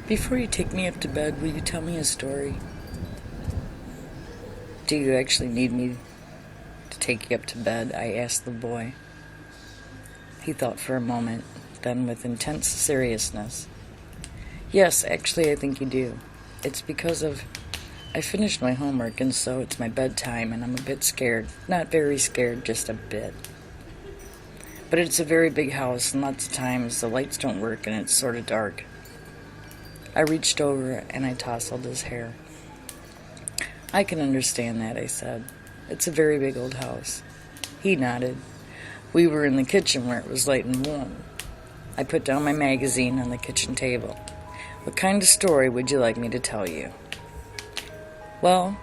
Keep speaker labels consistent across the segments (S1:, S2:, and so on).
S1: Before you take me up to bed, will you tell me a story? Do you actually need me to take you up to bed? I asked the boy. He thought for a moment, then with intense seriousness. Yes, actually I think you do. It's because I finished my homework and so it's my bedtime and I'm a bit scared. Not very scared, just a bit. But it's a very big house and lots of times the lights don't work and it's sort of dark. I reached over and I tousled his hair. I can understand that, I said. It's a very big old house. He nodded. We were in the kitchen where it was light and warm. I put down my magazine on the kitchen table. What kind of story would you like me to tell you? Well,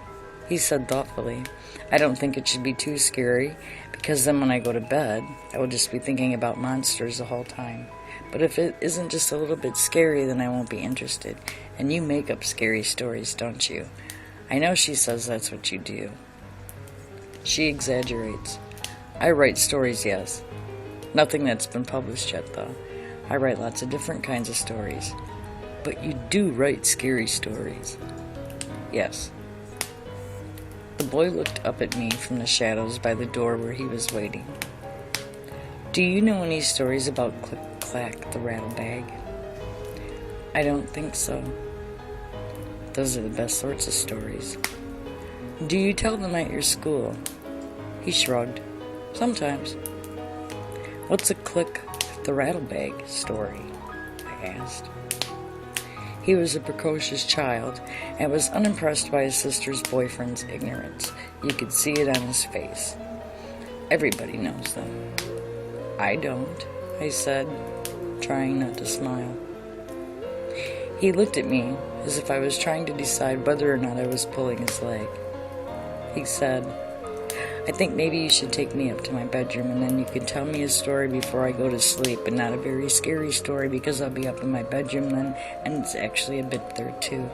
S1: he said thoughtfully, I don't think it should be too scary, because then when I go to bed, I will just be thinking about monsters the whole time. But if it isn't just a little bit scary, then I won't be interested. And you make up scary stories, don't you? I know she says that's what you do. She exaggerates. I write stories, yes. Nothing that's been published yet, though. I write lots of different kinds of stories. But you do write scary stories. Yes. The boy looked up at me from the shadows by the door where he was waiting. Do you know any stories about Clack, the Rattlebag? I don't think so. Those are the best sorts of stories. Do you tell them at your school? He shrugged. Sometimes. What's a Clack, the Rattlebag story? I asked. He was a precocious child and was unimpressed by his sister's boyfriend's ignorance. You could see it on his face. Everybody knows them. I don't, I said, trying not to smile. He looked at me as if I was trying to decide whether or not I was pulling his leg. He said, I think maybe you should take me up to my bedroom and then you can tell me a story before I go to sleep, but not a very scary story because I'll be up in my bedroom then, and it's actually a bit there too.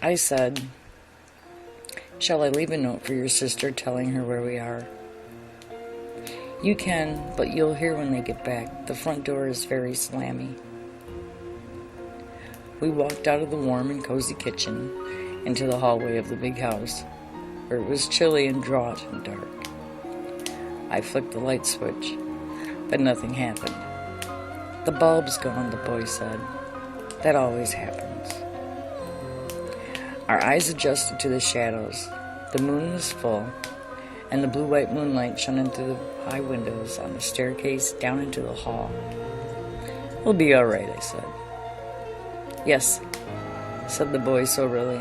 S1: I said, shall I leave a note for your sister telling her where we are? You can, but you'll hear when they get back. The front door is very slammy. We walked out of the warm and cozy kitchen into the hallway of the big house, where it was chilly and draught and dark. I flicked the light switch, but nothing happened. The bulb's gone, the boy said. That always happens. Our eyes adjusted to the shadows. The moon was full, and the blue-white moonlight shone into the high windows on the staircase down into the hall. We'll be all right, I said. Yes, said the boy soberly.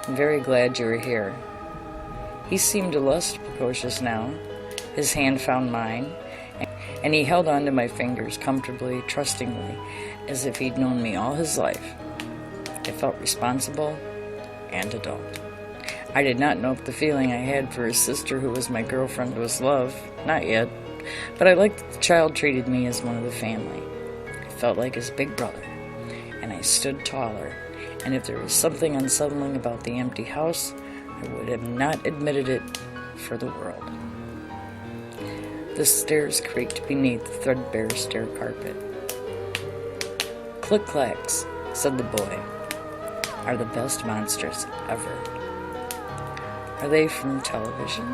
S1: I'm very glad you were here. He seemed less precocious now. His hand found mine, and he held on to my fingers comfortably, trustingly, as if he'd known me all his life. I felt responsible and adult. I did not know if the feeling I had for his sister who was my girlfriend was love. Not yet. But I liked that the child treated me as one of the family. I felt like his big brother. And I stood taller. And if there was something unsettling about the empty house, I would have not admitted it for the world. The stairs creaked beneath the threadbare stair carpet. Click-clacks, said the boy, are the best monsters ever. Are they from television?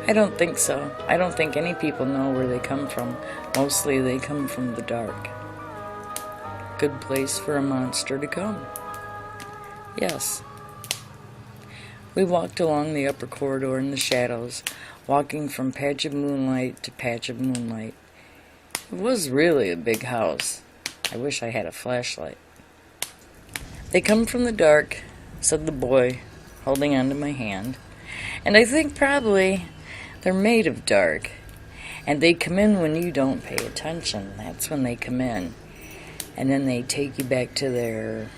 S1: I don't think so. I don't think any people know where they come from. Mostly they come from the dark. Good place for a monster to come. Yes. We walked along the upper corridor in the shadows, walking from patch of moonlight to patch of moonlight. It was really a big house. I wish I had a flashlight. They come from the dark, said the boy, holding onto my hand. And I think probably they're made of dark. And they come in when you don't pay attention. That's when they come in. And then they take you back to their,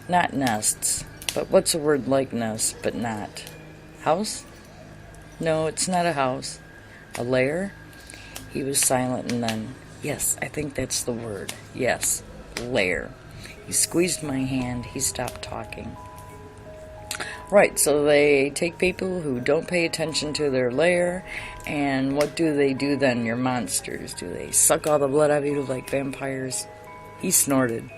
S1: not nests, but what's a word like nest, but not? House? No, it's not a house. A lair? He was silent and then, yes, I think that's the word. Yes, lair. He squeezed my hand. He stopped talking. Right, so they take people who don't pay attention to their lair, and what do they do then, your monsters? Do they suck all the blood out of you like vampires? He snorted.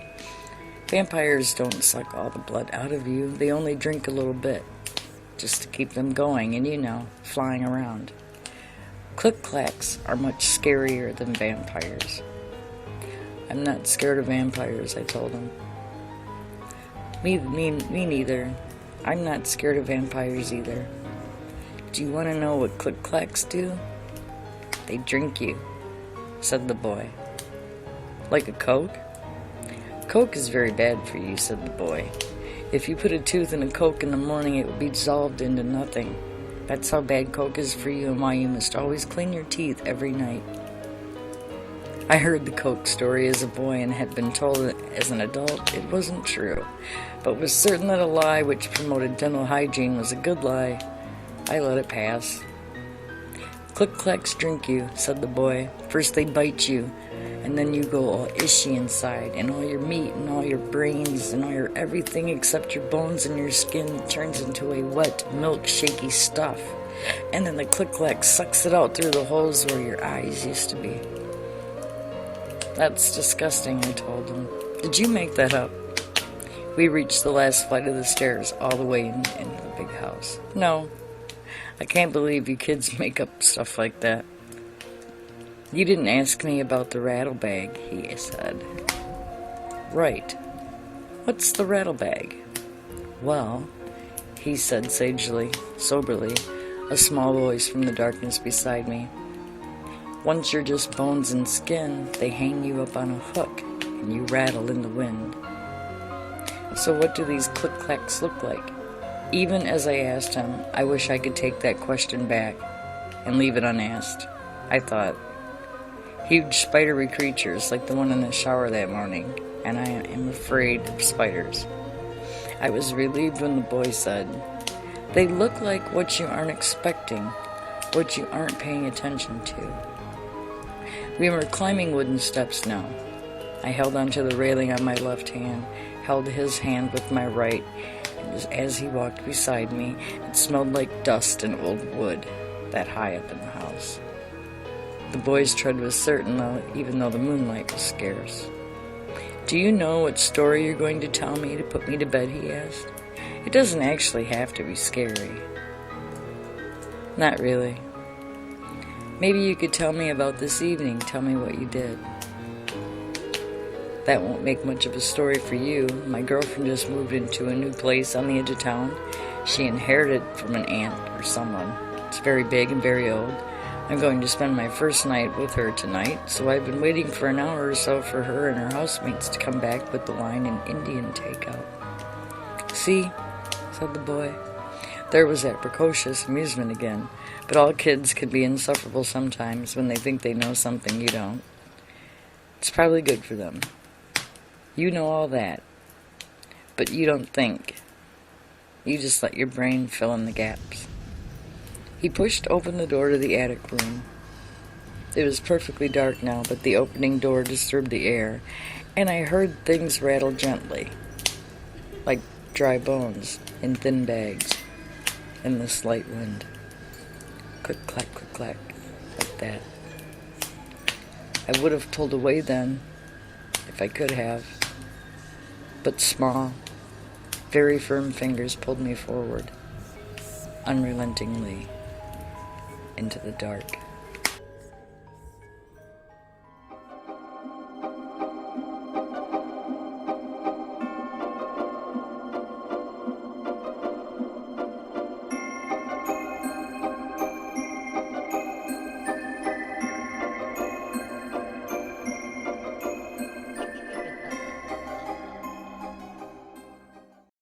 S1: Vampires don't suck all the blood out of you. They only drink a little bit, just to keep them going and, flying around. Click-clacks are much scarier than vampires. I'm not scared of vampires, I told him. Me neither. I'm not scared of vampires either. Do you want to know what click-clacks do? They drink you, said the boy. Like a Coke? Coke is very bad for you, said the boy. If you put a tooth in a Coke in the morning, it will be dissolved into nothing. That's how bad Coke is for you and why you must always clean your teeth every night. I heard the Coke story as a boy and had been told that as an adult it wasn't true, but was certain that a lie which promoted dental hygiene was a good lie. I let it pass. Click-clacks drink you, said the boy. First they bite you, and then you go all ishy inside, and all your meat and all your brains and all your everything except your bones and your skin turns into a wet, milk-shaky stuff. And then the click-clack sucks it out through the holes where your eyes used to be. That's disgusting, I told him. Did you make that up? We reached the last flight of the stairs, all the way into the big house. No, I can't believe you kids make up stuff like that. You didn't ask me about the rattlebag, he said. Right. What's the rattlebag? Well, he said sagely, soberly, a small voice from the darkness beside me. Once you're just bones and skin, they hang you up on a hook, and you rattle in the wind. So what do these click-clacks look like? Even as I asked him, I wish I could take that question back and leave it unasked. I thought, huge spidery creatures like the one in the shower that morning, and I am afraid of spiders. I was relieved when the boy said, they look like what you aren't expecting, what you aren't paying attention to. We were climbing wooden steps now. I held onto the railing on my left hand, held his hand with my right, and as he walked beside me, it smelled like dust and old wood, that high up in the house. The boy's tread was certain, even though the moonlight was scarce. Do you know what story you're going to tell me to put me to bed, he asked. It doesn't actually have to be scary. Not really. Maybe you could tell me about this evening, tell me what you did. That won't make much of a story for you. My girlfriend just moved into a new place on the edge of town. She inherited from an aunt or someone. It's very big and very old. I'm going to spend my first night with her tonight, so I've been waiting for an hour or so for her and her housemates to come back with the wine and Indian takeout. See, said the boy. There was that precocious amusement again, but all kids can be insufferable sometimes when they think they know something you don't. It's probably good for them. You know all that, but you don't think. You just let your brain fill in the gaps. He pushed open the door to the attic room. It was perfectly dark now, but the opening door disturbed the air, and I heard things rattle gently, like dry bones in thin bags, in the slight wind. Click-clack, click-clack, like that. I would have pulled away then, if I could have, but small, very firm fingers pulled me forward, unrelentingly, into the dark.